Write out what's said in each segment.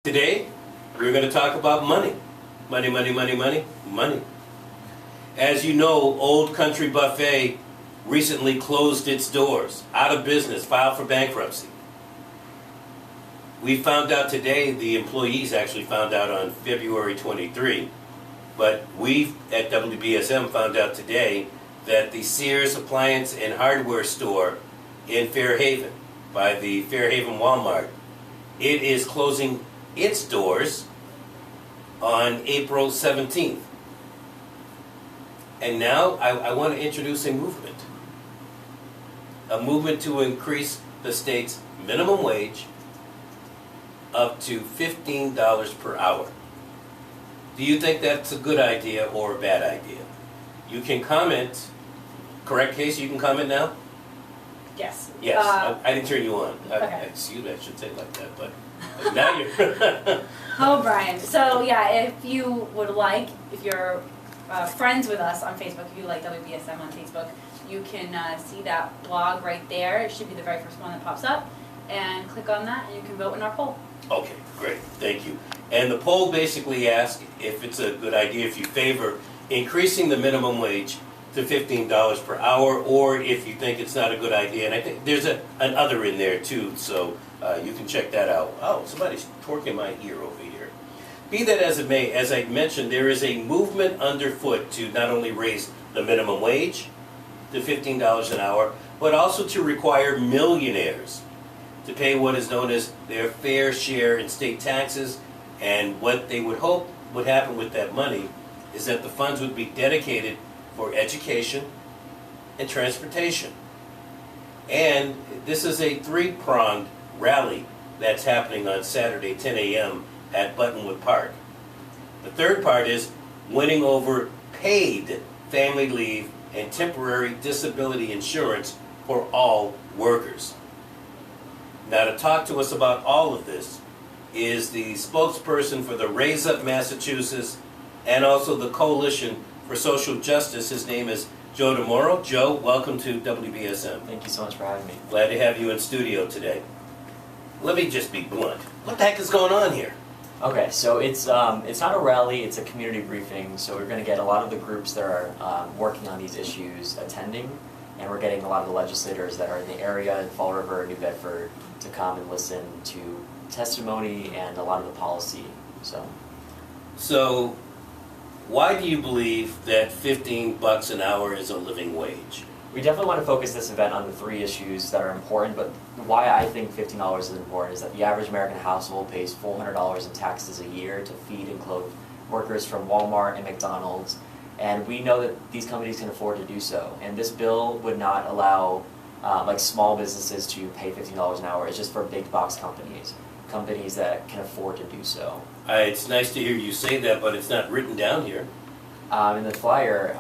Today, we're going to talk about money. Money, money, money, money, money. As you know, Old Country Buffet recently closed its doors, out of business, filed for bankruptcy. We found out today, the employees actually found out on February 23, but we at WBSM found out today that the Sears Appliance and Hardware store in Fairhaven, by the Fairhaven Walmart, it is closing its doors on April 17th. And now I want to introduce a movement to increase the state's minimum wage up to $15 per hour. Do you think that's a good idea or a bad idea? You can comment. Correct, Casey? You can comment now? Yes. Yes. I didn't turn you on. Okay. Excuse me, I should say it like that, but now you're... Oh, Brian. So, yeah, if you would like, if you're friends with us on Facebook, if you like WBSM on Facebook, you can see that blog right there. It should be the very first one that pops up. And click on that and you can vote in our poll. Okay, great. Thank you. And the poll basically asks if it's a good idea, if you favor increasing the minimum wage to $15 per hour, or if you think it's not a good idea. And I think there's an other in there too, so you can check that out. Oh, somebody's torquing my ear over here. Be that as it may, as I mentioned, there is a movement underfoot to not only raise the minimum wage to $15 an hour, but also to require millionaires to pay what is known as their fair share in state taxes. And what they would hope would happen with that money is that the funds would be dedicated for education and transportation. And this is a three-pronged rally that's happening on Saturday, 10 a.m. at Buttonwood Park. The third part is winning over paid family leave and temporary disability insurance for all workers. Now, to talk to us about all of this is the spokesperson for the Raise Up Massachusetts and also the Coalition for Social Justice. His name is Joe DiMauro. Joe, welcome to WBSM. Thank you so much for having me. Glad to have you in studio today. Let me just be blunt. What the heck is going on here? Okay, so it's not a rally, it's a community briefing, so we're going to get a lot of the groups that are working on these issues attending, and we're getting a lot of the legislators that are in the area in Fall River, New Bedford, to come and listen to testimony and a lot of the policy. So why do you believe that $15 an hour is a living wage? We definitely want to focus this event on the three issues that are important, but why I think $15 is important is that the average American household pays $400 in taxes a year to feed and clothe workers from Walmart and McDonald's, and we know that these companies can afford to do so. And this bill would not allow like small businesses to pay $15 an hour. It's just for big box companies that can afford to do so. It's nice to hear you say that, but it's not written down here. In the flyer,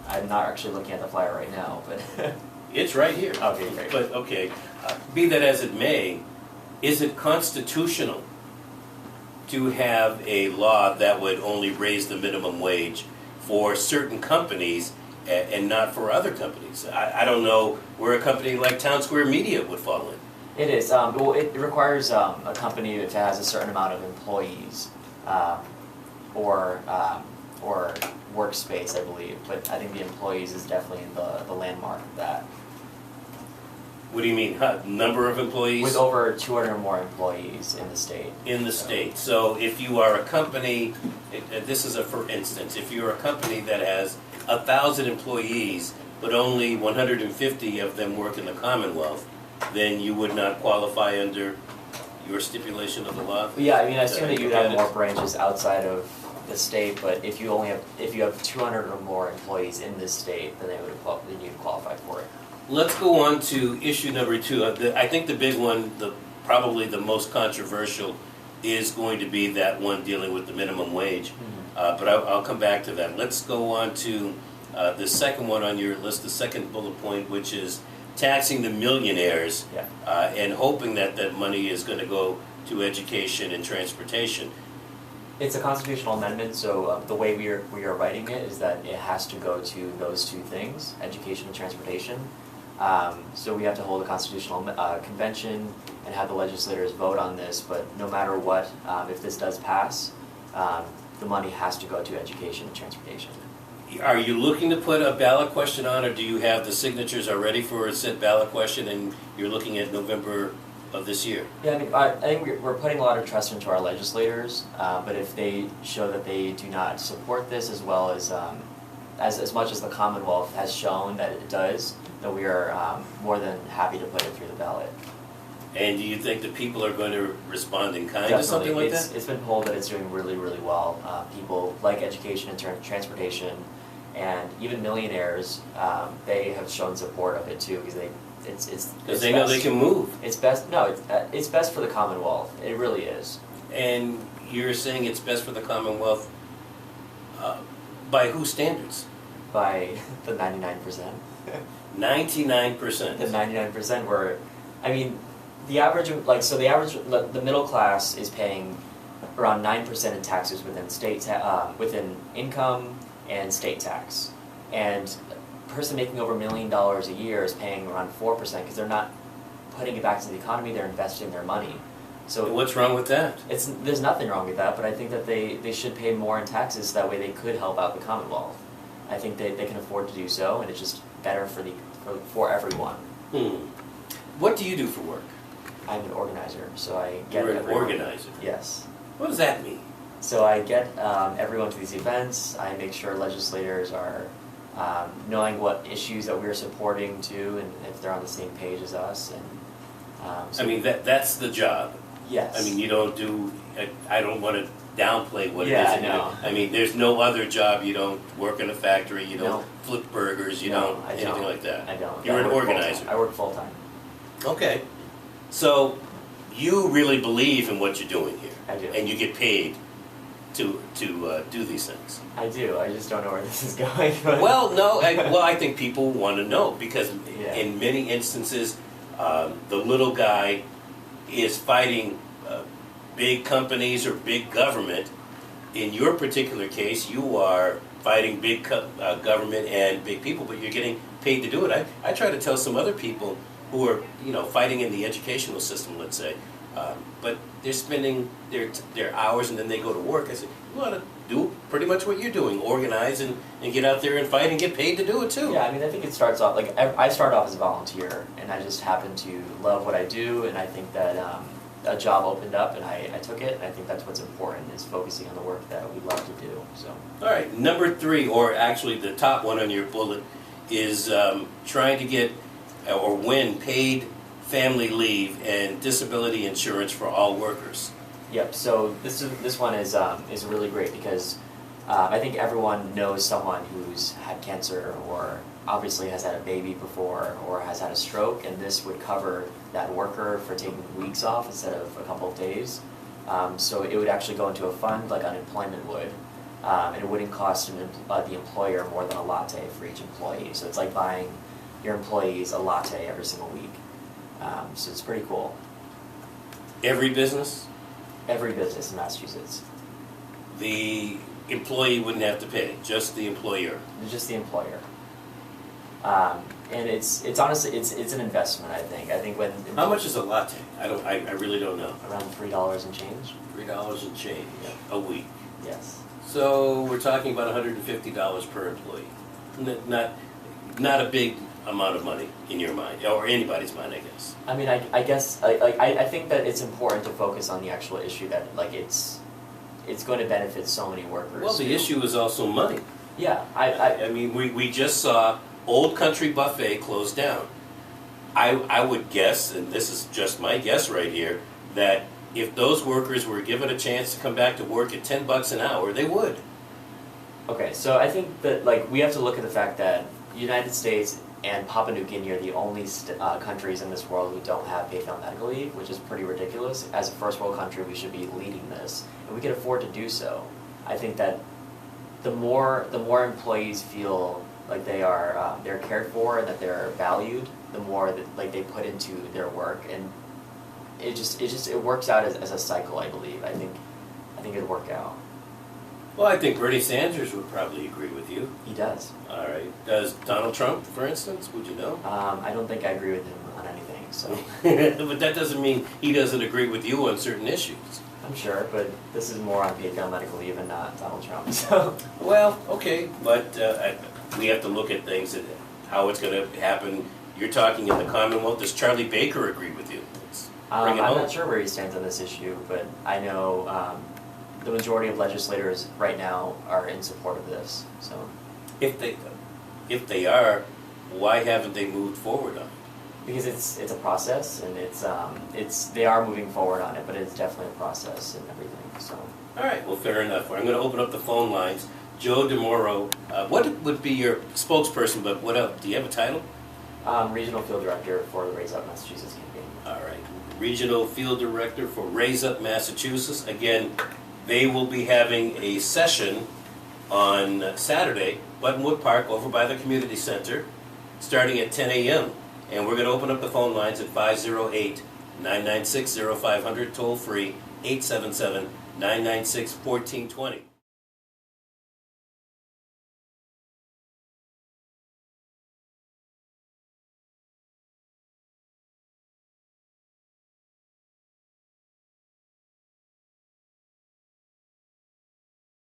I'm not actually looking at the flyer right now, but It's right here. Okay, great. But okay, be that as it may, is it constitutional to have a law that would only raise the minimum wage for certain companies and not for other companies? I don't know where a company like Townsquare Media would fall in. it is. Well, it requires a company that has a certain amount of employees or workspace, I believe. But I think the employees is definitely the landmark of that. What do you mean, number of employees? With over 200 or more employees in the state. In the state. So if you are a company, this is a for instance, if you're a company that has 1,000 employees, but only 150 of them work in the Commonwealth, then you would not qualify under your stipulation of the law? Yeah, I mean, I assume that you'd have more branches outside of the state, but if you have 200 or more employees in this state, then you'd qualify for it. Let's go on to issue number 2. I think the big one, probably the most controversial, is going to be that one dealing with the minimum wage. Mm-hmm. But I'll come back to that. Let's go on to the second one on your list, the second bullet point, which is taxing the millionaires, and hoping that that money is going to go to education and transportation. It's a constitutional amendment, so the way we are writing it is that it has to go to those two things, education and transportation. So we have to hold a constitutional convention and have the legislators vote on this, but no matter what, if this does pass, the money has to go to education and transportation. Are you looking to put a ballot question on, or do you have the signatures already for a said ballot question and you're looking at November of this year? Yeah, I mean, I think we're putting a lot of trust into our legislators, but if they show that they do not support this as well as much as the Commonwealth has shown that it does, then we are more than happy to put it through the ballot. And do you think that people are going to respond in kind to something like that? It's been told that it's doing really, really well. People like education and transportation, and even millionaires, they have shown support of it too, because Because they know they can move. It's best. No, it's best for the Commonwealth. It really is. And you're saying it's best for the Commonwealth by whose standards? By the 99%. 99%. The 99% were, I mean, the average, the middle class is paying around 9% in taxes within within income and state tax. And a person making over $1 million a year is paying around 4% because they're not putting it back into the economy, they're investing their money. So what's wrong with that? There's nothing wrong with that, but I think that they should pay more in taxes, that way they could help out the Commonwealth. I think they can afford to do so, and it's just better for everyone. What do you do for work? I'm an organizer, so I get You're an everyone. organizer? Yes. What does that mean? So I get everyone to these events. I make sure legislators are knowing what issues that we're supporting too, and if they're on the same page as us. And I mean, that's the job. Yes. I mean, you don't do, I don't want to downplay what Yeah, it is. I know. I mean, there's no other job. You don't work in a factory, you don't No. flip burgers, you No, don't, I anything don't. like that. I don't. You're I an work organizer. full-time. I work full-time. Okay. So you really believe in what you're doing here. I do. And you get paid to do these things. I do. I just don't know where this is going. But Well, no, I think people want to know because Yeah. in many instances, the little guy is fighting big companies or big government. In your particular case, you are fighting big government and big people, but you're getting paid to do it. I try to tell some other people who are, fighting in the educational system, let's say, but they're spending their hours and then they go to work. I say, you ought to do pretty much what you're doing, organize and get out there and fight and get paid to do it too. Yeah, I mean, I think it starts off, I started off as a volunteer, and I just happen to love what I do, and I think that a job opened up, and I took it, and I think that's what's important, is focusing on the work that we love to do, so. All right, number 3, or actually the top one on your bullet, is trying to get or win paid family leave and disability insurance for all workers. Yep, so this one is really great because I think everyone knows someone who's had cancer or obviously has had a baby before or has had a stroke, and this would cover that worker for taking weeks off instead of a couple of days. So it would actually go into a fund like unemployment would, and it wouldn't cost the employer more than a latte for each employee. So it's like buying your employees a latte every single week. So it's pretty cool. Every business, Every business in Massachusetts. the employee wouldn't have to pay, just the employer. Just the employer. And it's honestly it's an investment. I think when How much is a latte? I really don't know. around $3 and change. $3 and change a week. Yes. So we're talking about $150 per employee. Not a big amount of money in your mind, or anybody's mind, I guess. I mean, I guess I think that it's important to focus on the actual issue that it's going to benefit so many workers. Well, the issue is also money. Yeah, I mean, we just saw Old Country Buffet close down. I would guess, and this is just my guess right here, that if those workers were given a chance to come back to work at $10 an hour, they would. Okay, so I think that we have to look at the fact that the United States and Papua New Guinea are the only countries in this world who don't have paid family medical leave, which is pretty ridiculous. As a first world country, we should be leading this, and we can afford to do so. I think that the more employees feel like they're cared for and that they're valued, the more that they put into their work, and it works out as a cycle. I believe. I think it'll work out. Well, I think Bernie Sanders would probably agree with you. He does. All right. Does Donald Trump, for instance, would you know? I don't think I agree with him on anything, so But that doesn't mean he doesn't agree with you on certain issues. I'm sure, but this is more on paid family medical leave and not Donald Trump, so. Well, okay, but we have to look at things and how it's going to happen. You're talking in the Commonwealth. Does Charlie Baker agree with you? I'm Bring it home. not sure where he stands on this issue, but I know the majority of legislators right now are in support of this, so. If they are, why haven't they moved forward on it? Because it's a process, and they are moving forward on it, but it's definitely a process and everything, so. All right, well, fair enough. I'm going to open up the phone lines. Joe DiMauro, what would be your spokesperson, but what else? Do you have a title? Regional Field Director for the Raise Up Massachusetts campaign. All right, Regional Field Director for Raise Up Massachusetts. Again, they will be having a session on Saturday, Buttonwood Park, over by the community center, starting at 10 a.m. And we're going to open up the phone lines at 508-996-0500, toll free, 877-996-1420.